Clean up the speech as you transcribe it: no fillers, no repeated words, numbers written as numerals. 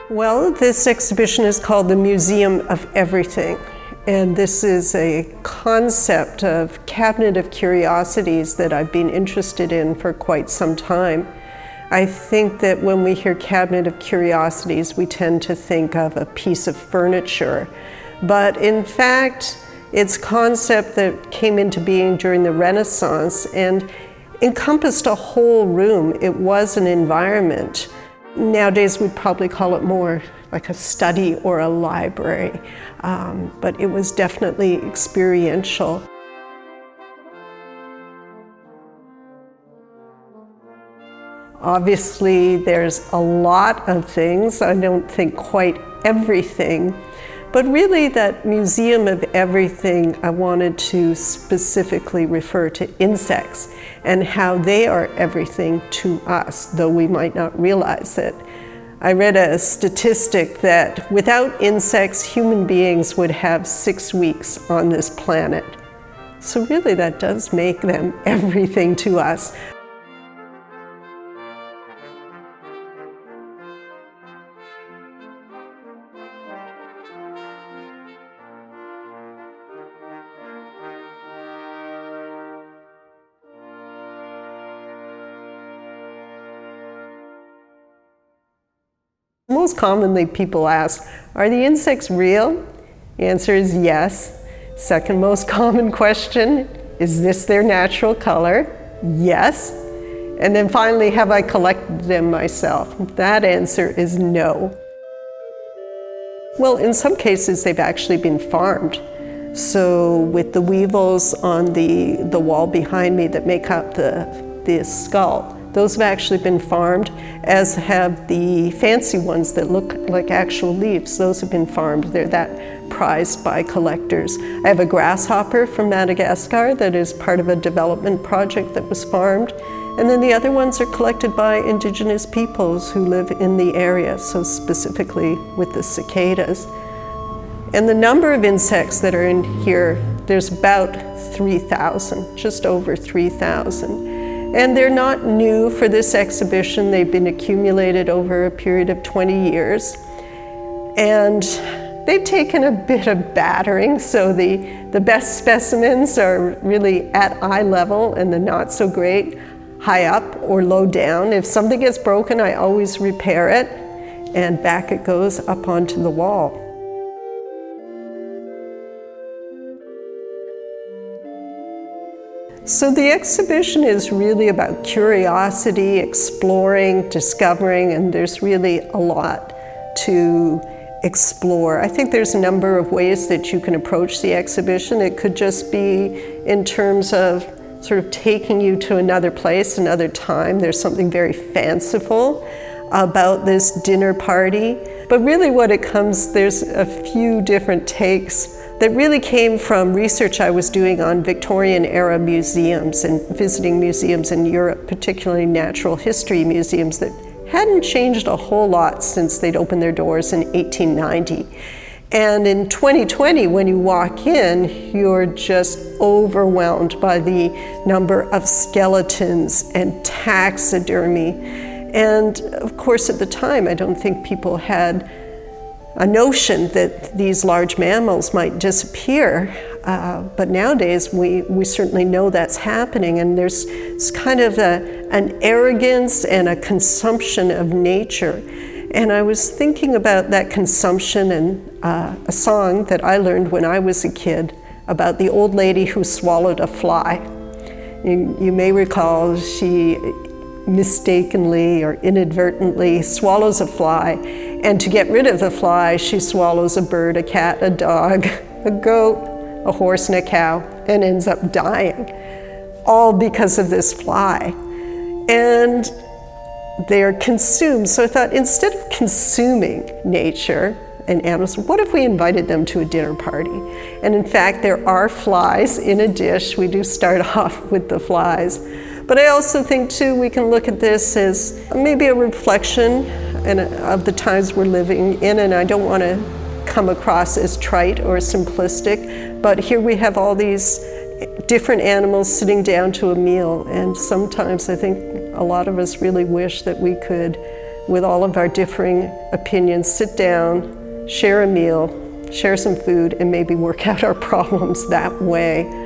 Well, this exhibition is called the Museum of Everything. And this is a concept of cabinet of curiosities that I've been interested in for quite some time. I think that when we hear cabinet of curiosities, we tend to think of a piece of furniture. But in fact, it's a concept that came into being during the Renaissance and encompassed a whole room. It was an environment. Nowadays, we'd probably call it more like a study or a library, but it was definitely experiential. Obviously, there's a lot of things. I don't think quite everything, but really that museum of everything, I wanted to specifically refer to insects and how they are everything to us, though we might not realize it. I read a statistic that without insects, human beings would have 6 weeks on this planet. So really that does make them everything to us. Most commonly people ask, are the insects real? The answer is yes. Second most common question, is this their natural color? Yes. And then finally, have I collected them myself? That answer is no. Well, in some cases, they've actually been farmed. So with the weevils on the wall behind me that make up the skull, those have actually been farmed, as have the fancy ones that look like actual leaves. Those have been farmed. They're that prized by collectors. I have a grasshopper from Madagascar that is part of a development project that was farmed. And then the other ones are collected by indigenous peoples who live in the area, so specifically with the cicadas. And the number of insects that are in here, there's about 3,000, just over 3,000. And they're not new for this exhibition. They've been accumulated over a period of 20 years. And they've taken a bit of battering, so the best specimens are really at eye level and the not so great high up or low down. If something gets broken, I always repair it, and back it goes up onto the wall. So the exhibition is really about curiosity, exploring, discovering, and there's really a lot to explore. I think there's a number of ways that you can approach the exhibition. It could just be in terms of sort of taking you to another place, another time. There's something very fanciful about this dinner party. But really there's a few different takes that really came from research I was doing on Victorian-era museums and visiting museums in Europe, particularly natural history museums that hadn't changed a whole lot since they'd opened their doors in 1890. And in 2020, when you walk in, you're just overwhelmed by the number of skeletons and taxidermy. And of course, at the time, I don't think people had a notion that these large mammals might disappear, but nowadays we certainly know that's happening, and there's kind of an arrogance and a consumption of nature. And I was thinking about that consumption and a song that I learned when I was a kid about the old lady who swallowed a fly. You may recall she mistakenly or inadvertently swallows a fly, and to get rid of the fly, she swallows a bird, a cat, a dog, a goat, a horse, and a cow, and ends up dying, all because of this fly. And they're consumed. So I thought, instead of consuming nature and animals, what if we invited them to a dinner party? And in fact, there are flies in a dish. We do start off with the flies. But I also think, too, we can look at this as maybe a reflection of the times we're living in, and I don't want to come across as trite or simplistic, but here we have all these different animals sitting down to a meal, and sometimes I think a lot of us really wish that we could with all of our differing opinions, sit down, share a meal, share some food, and maybe work out our problems that way.